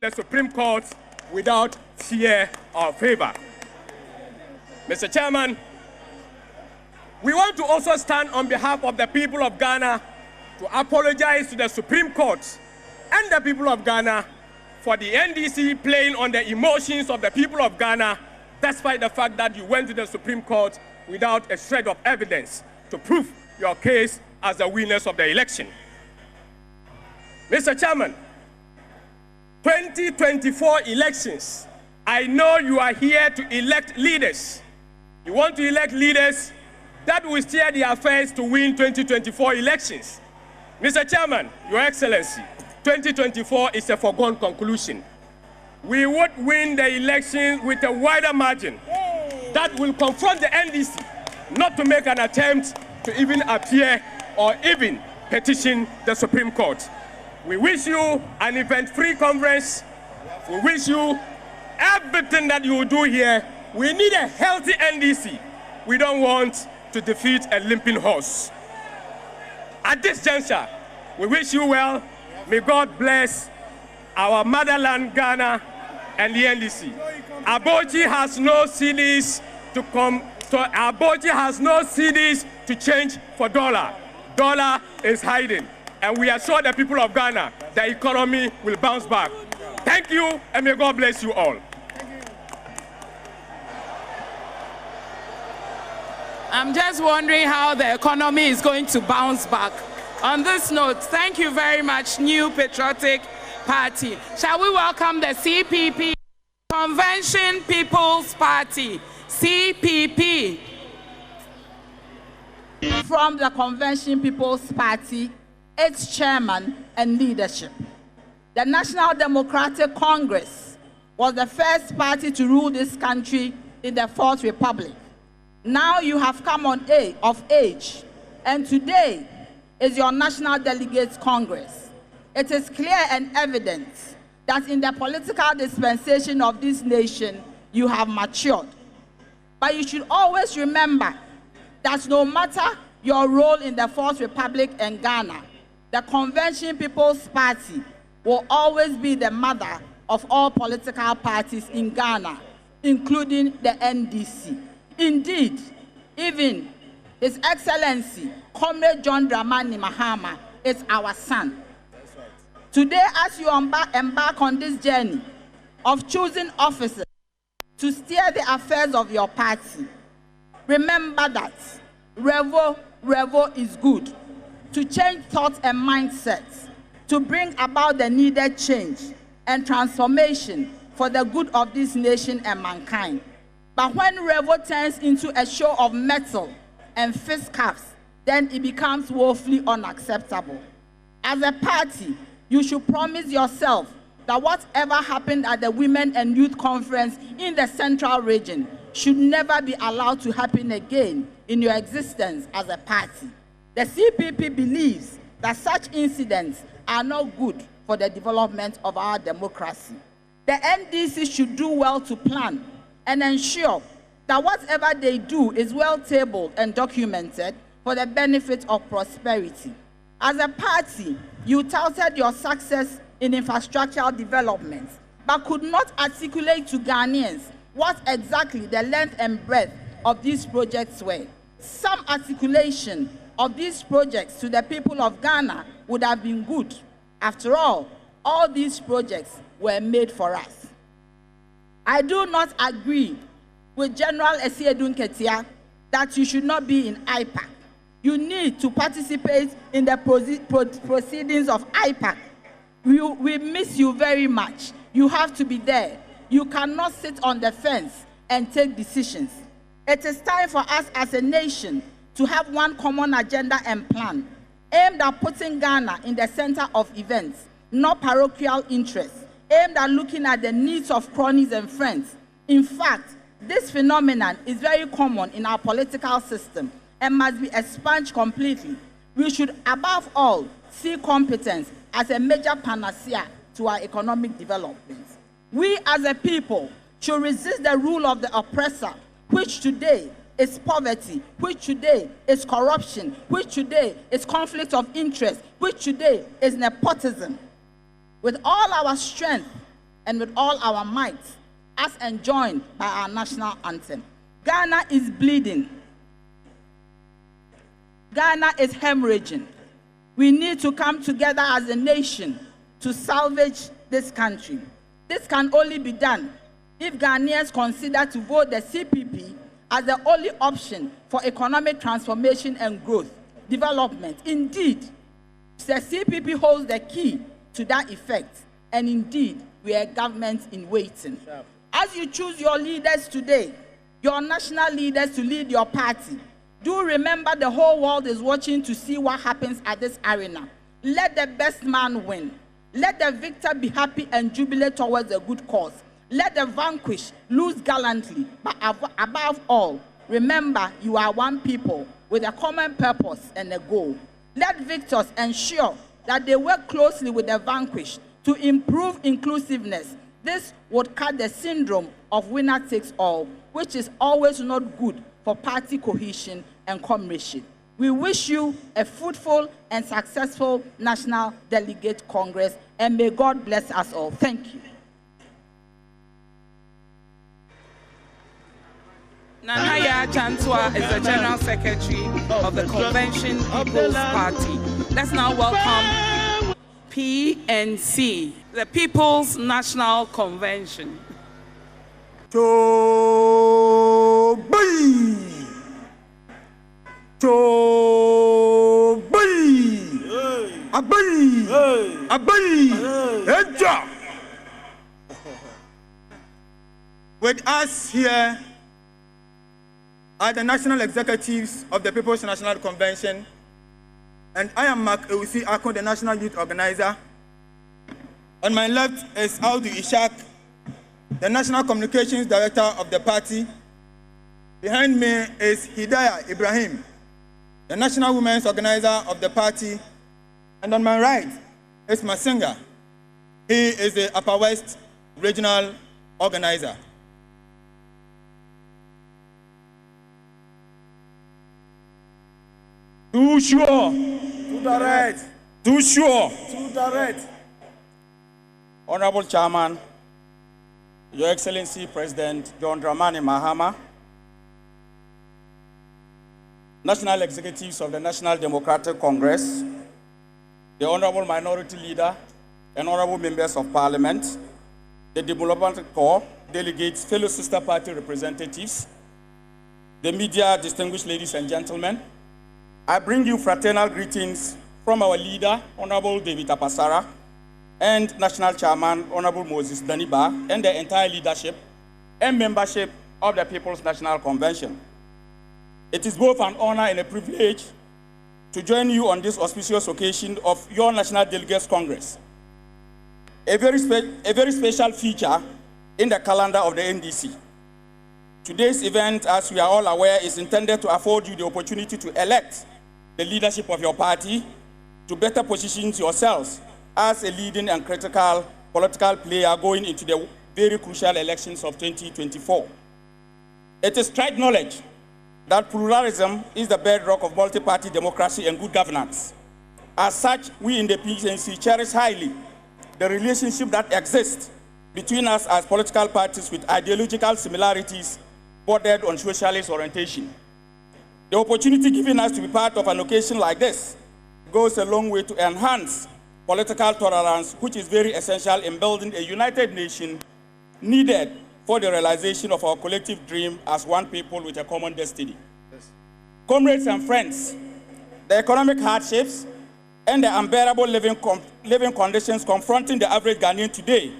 the Supreme Court without fear or favor. Mr. Chairman, we want to also stand on behalf of the people of Ghana to apologize to the Supreme Court and the people of Ghana for the NDC playing on the emotions of the people of Ghana, despite the fact that you went to the Supreme Court without a shred of evidence to prove your case as the winners of the election. Mr. Chairman, 2024 elections, I know you are here to elect leaders. You want to elect leaders that will steer the affairs to win 2024 elections. Mr. Chairman, Your Excellency, 2024 is a foregone conclusion. We would win the election with a wider margin that will confront the NDC not to make an attempt to even appear or even petition the Supreme Court. We wish you an event-free conference. We wish you everything that you will do here. We need a healthy NDC. We don't want to defeat a limping horse. At this juncture, we wish you well. May God bless our motherland, Ghana, and the NDC. Abochi has no CDs to come. So Abochi has no CDs to change for dollar. Dollar is hiding. And we assure the people of Ghana the economy will bounce back. Thank you, and may God bless you all. I'm just wondering how the economy is going to bounce back. On this note, thank you very much, New Patriotic Party. Shall we welcome the CPP, Convention People's Party, CPP. From the Convention People's Party, its chairman and leadership. The National Democratic Congress was the first party to rule this country in the Fourth Republic. Now you have come of age, and today is your National Delegates Congress. It is clear and evident that in the political dispensation of this nation, you have matured. But you should always remember that no matter your role in the Fourth Republic and Ghana, the Convention People's Party will always be the mother of all political parties in Ghana, including the NDC. Indeed, even His Excellency, Comrade John Dramani Mahama, is our son. That's right. Today, as you embark on this journey of choosing officers to steer the affairs of your party, remember that Revo is good, to change thoughts and mindsets, to bring about the needed change and transformation for the good of this nation and mankind. But when Revo turns into a show of metal and fist cuffs, then it becomes woefully unacceptable. As a party, you should promise yourself that whatever happened at the Women and Youth Conference in the Central Region should never be allowed to happen again in your existence as a party. The CPP believes that such incidents are not good for the development of our democracy. The NDC should do well to plan and ensure that whatever they do is well tabled and documented for the benefit of prosperity. As a party, you touted your success in infrastructural development, but could not articulate to Ghanaians what exactly the length and breadth of these projects were. Some articulation of these projects to the people of Ghana would have been good. After all these projects were made for us. I do not agree with General Esiedun Ketia that you should not be in IPAC. You need to participate in the proceedings of IPAC. We miss you very much. You have to be there. You cannot sit on the fence and take decisions. It is time for us as a nation to have one common agenda and plan, aimed at putting Ghana in the center of events, not parochial interests, aimed at looking at the needs of cronies and friends. In fact, this phenomenon is very common in our political system and must be expunged completely. We should, above all, see competence as a major panacea to our economic development. We as a people should resist the rule of the oppressor, which today is poverty, which today is corruption, which today is conflict of interest, which today is nepotism. With all our strength and with all our might, as enjoined by our national anthem. Ghana is bleeding. Ghana is hemorrhaging. We need to come together as a nation to salvage this country. This can only be done if Ghanaians consider to vote the CPP as the only option for economic transformation and growth, development. Indeed, the CPP holds the key to that effect, and indeed, we are a government in waiting. As you choose your leaders today, your national leaders to lead your party, do remember the whole world is watching to see what happens at this arena. Let the best man win. Let the victor be happy and jubilate towards a good cause. Let the vanquished lose gallantly, but above all, remember you are one people with a common purpose and a goal. Let victors ensure that they work closely with the vanquished to improve inclusiveness. This would cut the syndrome of winner takes all, which is always not good for party cohesion and comradeship. We wish you a fruitful and successful National Delegate Congress, and may God bless us all. Thank you. Nanaya Chantua is the General Secretary of the Convention People's Party. Let's now welcome PNC, the People's National Convention. With us here are the national executives of the People's National Convention, and I am Mark Ewusi Ako, the national youth organizer. On my left is Audu Ishak, the national communications director of the party. Behind me is Hidayah Ibrahim, the national women's organizer of the party. And on my right is Masinga. He is the Upper West regional organizer. Too sure. To the right. Too sure. To the right. Honorable Chairman, Your Excellency President John Dramani Mahama, National Executives of the National Democratic Congress, the Honorable Minority Leader, and Honorable Members of Parliament, the Development Corps, delegates, fellow sister party representatives, the media, distinguished ladies and gentlemen, I bring you fraternal greetings from our leader, Honorable David Apasara, and National Chairman, Honorable Moses Daniba, and the entire leadership and membership of the People's National Convention. It is both an honor and a privilege to join you on this auspicious occasion of your National Delegates Congress, a very special feature in the calendar of the NDC. Today's event, as we are all aware, is intended to afford you the opportunity to elect the leadership of your party to better position yourselves as a leading and critical political player going into the very crucial elections of 2024. It is trite knowledge that pluralism is the bedrock of multi-party democracy and good governance. As such, we in the PNC cherish highly the relationship that exists between us as political parties with ideological similarities bordered on socialist orientation. The opportunity given us to be part of an occasion like this goes a long way to enhance political tolerance, which is very essential in building a united nation needed for the realization of our collective dream as one people with a common destiny. Yes. Comrades and friends, the economic hardships and the unbearable living conditions confronting the average Ghanaian today,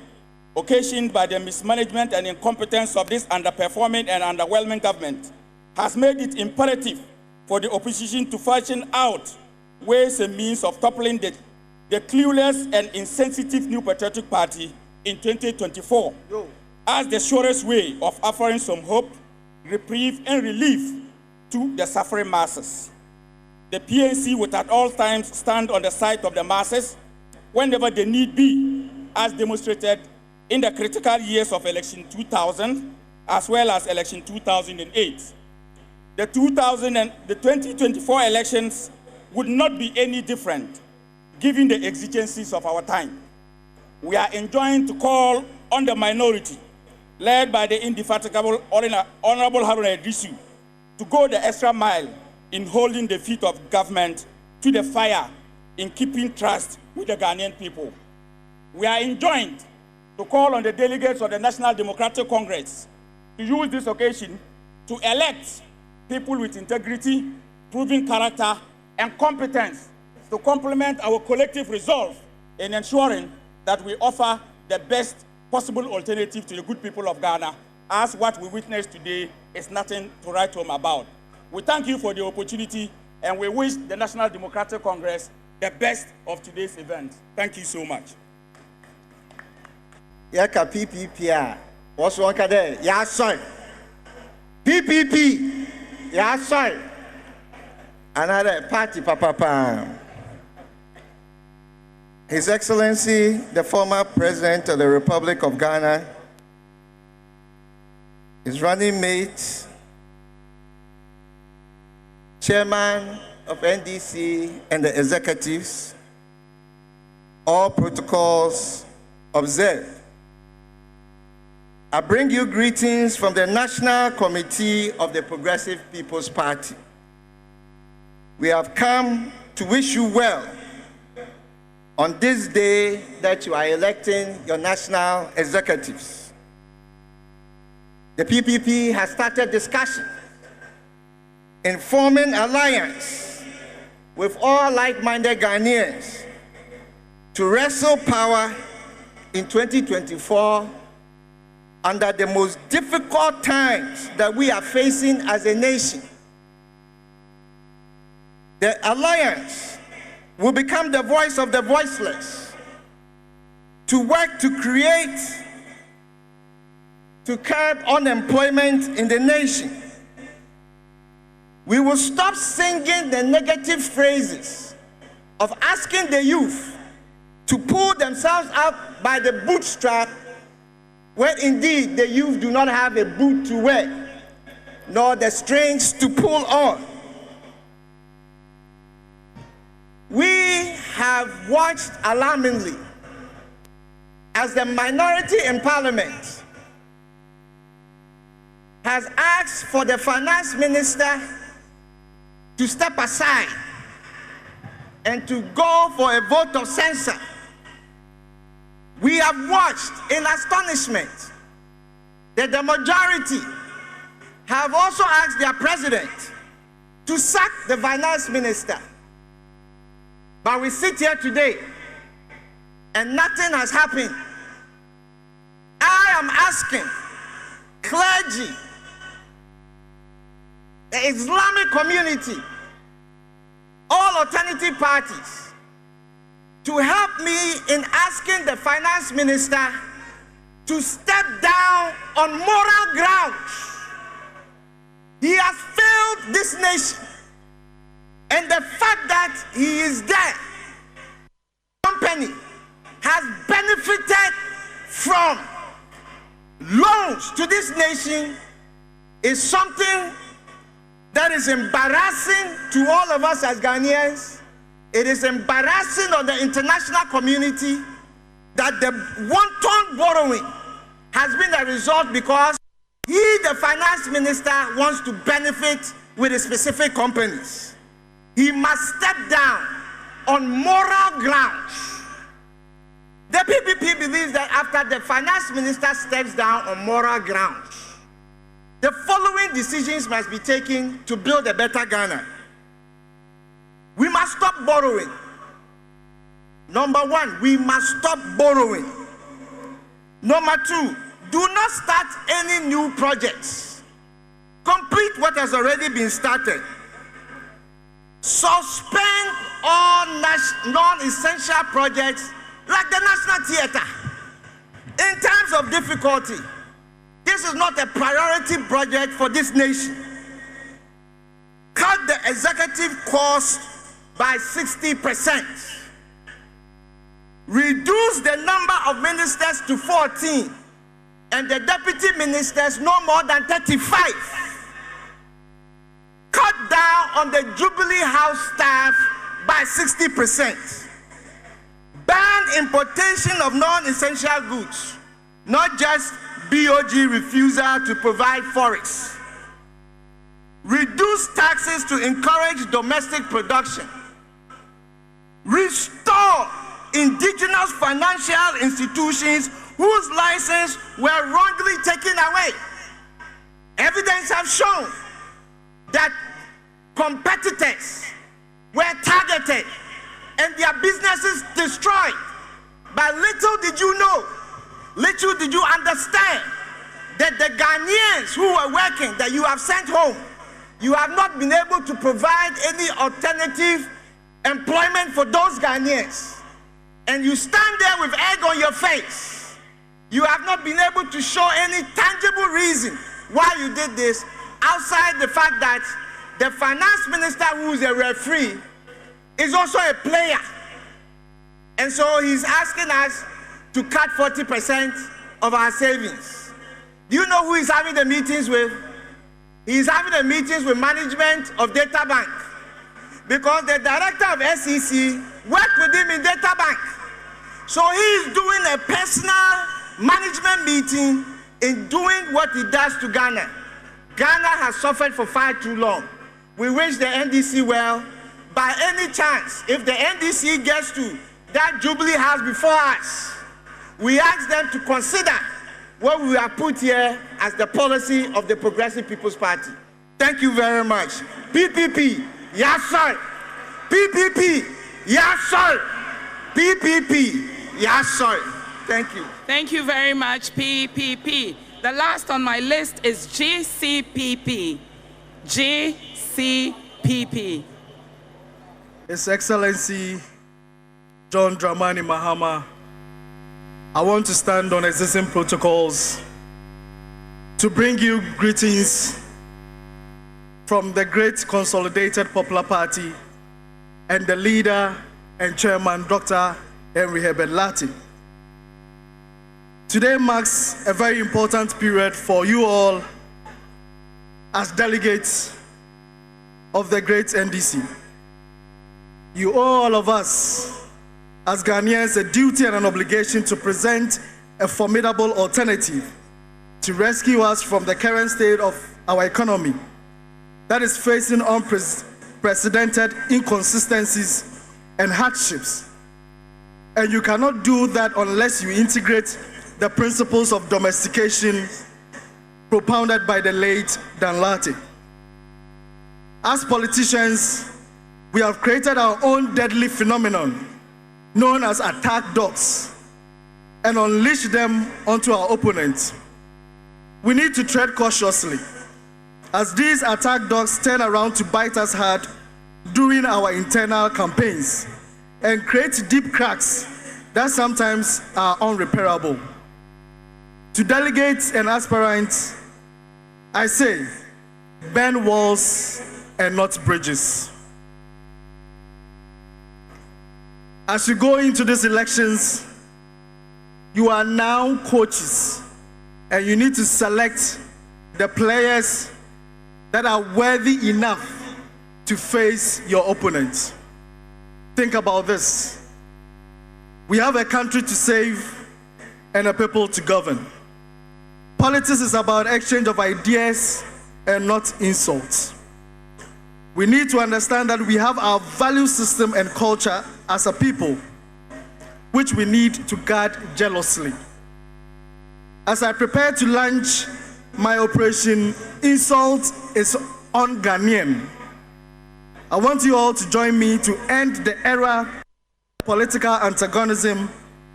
occasioned by the mismanagement and incompetence of this underperforming and underwhelming government, has made it imperative for the opposition to fashion out ways and means of toppling the clueless and insensitive New Patriotic Party in 2024 as the surest way of offering some hope, reprieve, and relief to the suffering masses. The PNC would at all times stand on the side of the masses whenever the need be, as demonstrated in the critical years of election 2000, as well as election 2008. The 2024 elections would not be any different, given the exigencies of our time. We are enjoined to call on the minority, led by the indefatigable Honorable Haruna Idrisu, to go the extra mile in holding the feet of government to the fire in keeping trust with the Ghanaian people. We are enjoined to call on the delegates of the National Democratic Congress to use this occasion to elect people with integrity, proven character, and competence to complement our collective resolve in ensuring that we offer the best possible alternative to the good people of Ghana, as what we witnessed today is nothing to write home about. We thank you for the opportunity, and we wish the National Democratic Congress the best of today's event. Thank you so much. Yaka PPP, what's one kade? Ya son. PPP, ya son. Another party, papa. His Excellency, the former President of the Republic of Ghana, his running mate, Chairman of NDC and the executives, all protocols observed. I bring you greetings from the National Committee of the Progressive People's Party. We have come to wish you well on this day that you are electing your national executives. The PPP has started discussion in forming alliance with all like-minded Ghanaians to wrestle power in 2024 under the most difficult times that we are facing as a nation. The alliance will become the voice of the voiceless, to work to create, to curb unemployment in the nation. We will stop singing the negative phrases of asking the youth to pull themselves up by the bootstrap, when indeed the youth do not have a boot to wear, nor the strings to pull on. We have watched alarmingly as the minority in Parliament has asked for the finance minister to step aside and to go for a vote of censure. We have watched in astonishment that the majority have also asked their president to sack the finance minister. But we sit here today and nothing has happened. I am asking clergy, the Islamic community, all alternative parties, to help me in asking the finance minister to step down on moral grounds. He has failed this nation, and the fact that he is there, company has benefited from loans to this nation, is something that is embarrassing to all of us as Ghanaians. It is embarrassing on the international community that the wanton borrowing has been a result because he, the finance minister, wants to benefit with his specific companies. He must step down on moral grounds. The PPP believes that after the finance minister steps down on moral grounds, the following decisions must be taken to build a better Ghana. We must stop borrowing. Number one, we must stop borrowing. Number two, do not start any new projects. Complete what has already been started. Suspend all non-essential projects like the National Theatre. In times of difficulty, this is not a priority project for this nation. Cut the executive cost by 60%. Reduce the number of ministers to 14 and the deputy ministers no more than 35. Cut down on the Jubilee House staff by 60%. Ban importation of non-essential goods not just BOG refusal to provide forex. Reduce taxes to encourage domestic production. Restore indigenous financial institutions whose licenses were wrongly taken away. Evidence have shown that competitors were targeted and their businesses destroyed. But little did you know, little did you understand that the Ghanaians who were working, that you have sent home, you have not been able to provide any alternative employment for those Ghanaians. And you stand there with egg on your face. You have not been able to show any tangible reason why you did this, outside the fact that the finance minister, who is a referee, is also a player. And so he's asking us to cut 40% of our savings. Do you know who he's having the meetings with? He's having the meetings with management of Data Bank, because the director of SEC worked with him in Data Bank. So he's doing a personal management meeting in doing what he does to Ghana. Ghana has suffered for far too long. We wish the NDC well. By any chance, if the NDC gets to that Jubilee House before us, we ask them to consider what we have put here as the policy of the Progressive People's Party. Thank you very much. PPP, yes sir. PPP, yes sir. PPP, yes sir. Thank you. Thank you very much, PPP. The last on my list is GCPP. GCPP. His Excellency John Dramani Mahama, I want to stand on existing protocols to bring you greetings from the great Consolidated Popular Party and the leader and chairman, Dr. Henry Herbert Lati. Today marks a very important period for you all as delegates of the great NDC. You all of us, as Ghanaians, a duty and an obligation to present a formidable alternative to rescue us from the current state of our economy that is facing unprecedented inconsistencies and hardships. And you cannot do that unless you integrate the principles of domestication propounded by the late Dan Lati. As politicians, we have created our own deadly phenomenon known as attack dogs and unleashed them onto our opponents. We need to tread cautiously as these attack dogs turn around to bite us hard during our internal campaigns and create deep cracks that sometimes are unrepairable. To delegates and aspirants, I say, burn walls and not bridges. As you go into these elections, you are now coaches, and you need to select the players that are worthy enough to face your opponents. Think about this. We have a country to save and a people to govern. Politics is about exchange of ideas and not insults. We need to understand that we have our value system and culture as a people, which we need to guard jealously. As I prepare to launch my operation, Insult is un-Ghanaian, I want you all to join me to end the era of political antagonism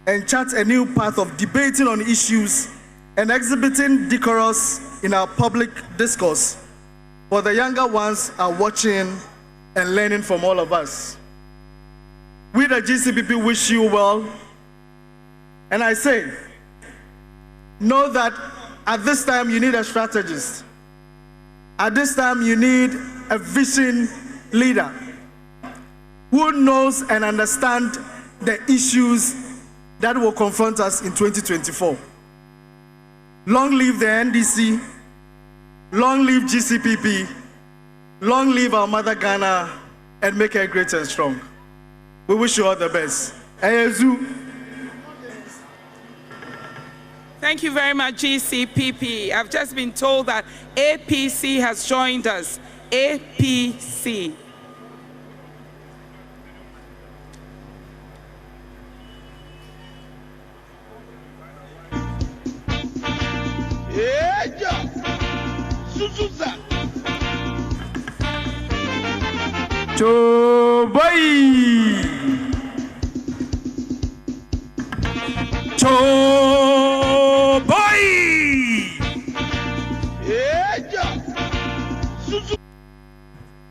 and chart a new path of debating on issues and exhibiting decorous in our public discourse, for the younger ones are watching and learning from all of us. We the GCPP wish you well, and I say, know that at this time you need a strategist. At this time you need a vision leader who knows and understands the issues that will confront us in 2024. Long live the NDC, long live GCPP, long live our mother Ghana, and make her great and strong. We wish you all the best. Thank you very much, GCPP. I've just been told that APC has joined us. APC.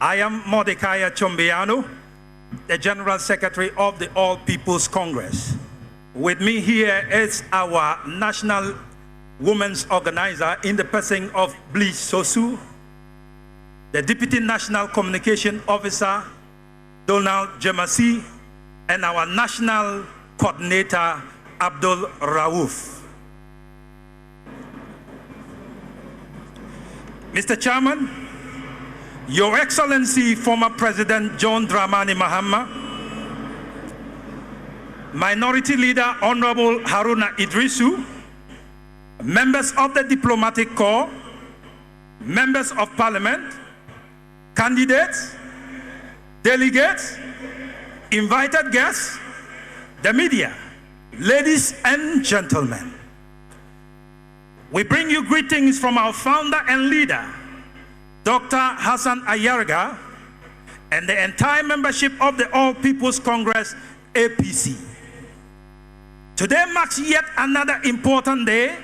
I am Mordecai Chombiano, the General Secretary of the All People's Congress. With me here is our National Women's Organizer in the person of Bliss Sosu, the Deputy National Communication Officer, Donald Jemasi, and our National Coordinator, Abdul Rauf. Mr. Chairman, Your Excellency, former President John Dramani Mahama, Minority Leader Honorable Haruna Idrisu, members of the Diplomatic Corps, members of Parliament, candidates, delegates, invited guests, the media, ladies and gentlemen. We bring you greetings from our founder and leader, Dr. Hassan Ayarga, and the entire membership of the All People's Congress, APC. Today marks yet another important day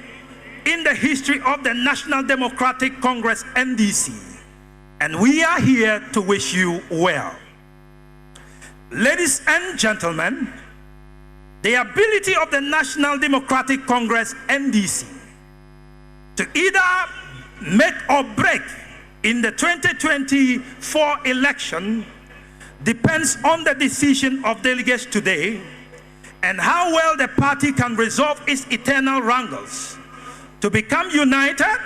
in the history of the National Democratic Congress, NDC, and we are here to wish you well. Ladies and gentlemen, the ability of the National Democratic Congress, NDC, to either make or break in the 2024 election depends on the decision of delegates today and how well the party can resolve its eternal wrangles to become united,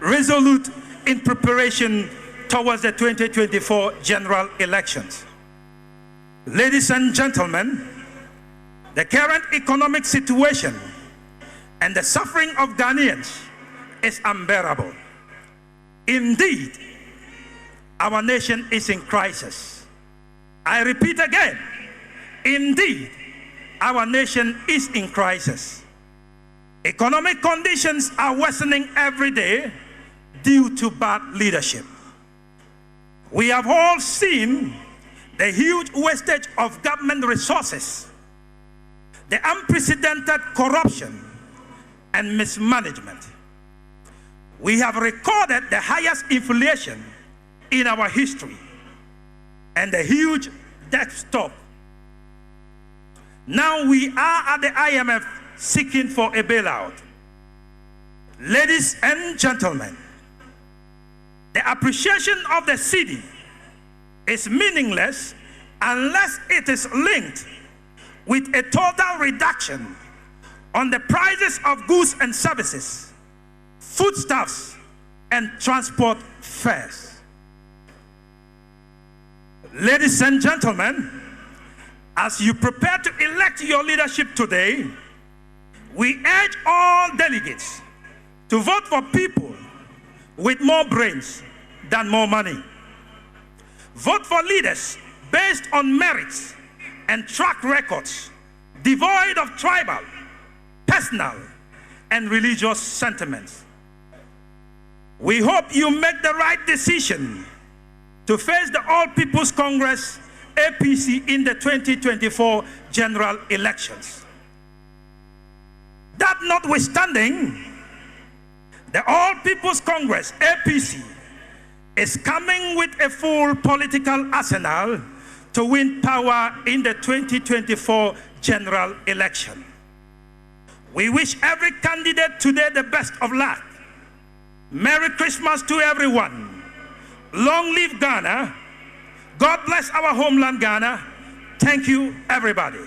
resolute in preparation towards the 2024 general elections. Ladies and gentlemen, the current economic situation and the suffering of Ghanaians is unbearable. Indeed, our nation is in crisis. I repeat again, indeed, our nation is in crisis. Economic conditions are worsening every day due to bad leadership. We have all seen the huge wastage of government resources, the unprecedented corruption and mismanagement. We have recorded the highest inflation in our history and a huge debt stock. Now we are at the IMF seeking for a bailout. Ladies and gentlemen, the appreciation of the cedi is meaningless unless it is linked with a total reduction on the prices of goods and services, foodstuffs, and transport fares. Ladies and gentlemen, as you prepare to elect your leadership today, we urge all delegates to vote for people with more brains than more money. Vote for leaders based on merits and track records, devoid of tribal, personal, and religious sentiments. We hope you make the right decision to face the All People's Congress, APC, in the 2024 general elections. That notwithstanding, the All People's Congress, APC, is coming with a full political arsenal to win power in the 2024 general election. We wish every candidate today the best of luck. Merry Christmas to everyone. Long live Ghana. God bless our homeland, Ghana. Thank you, everybody.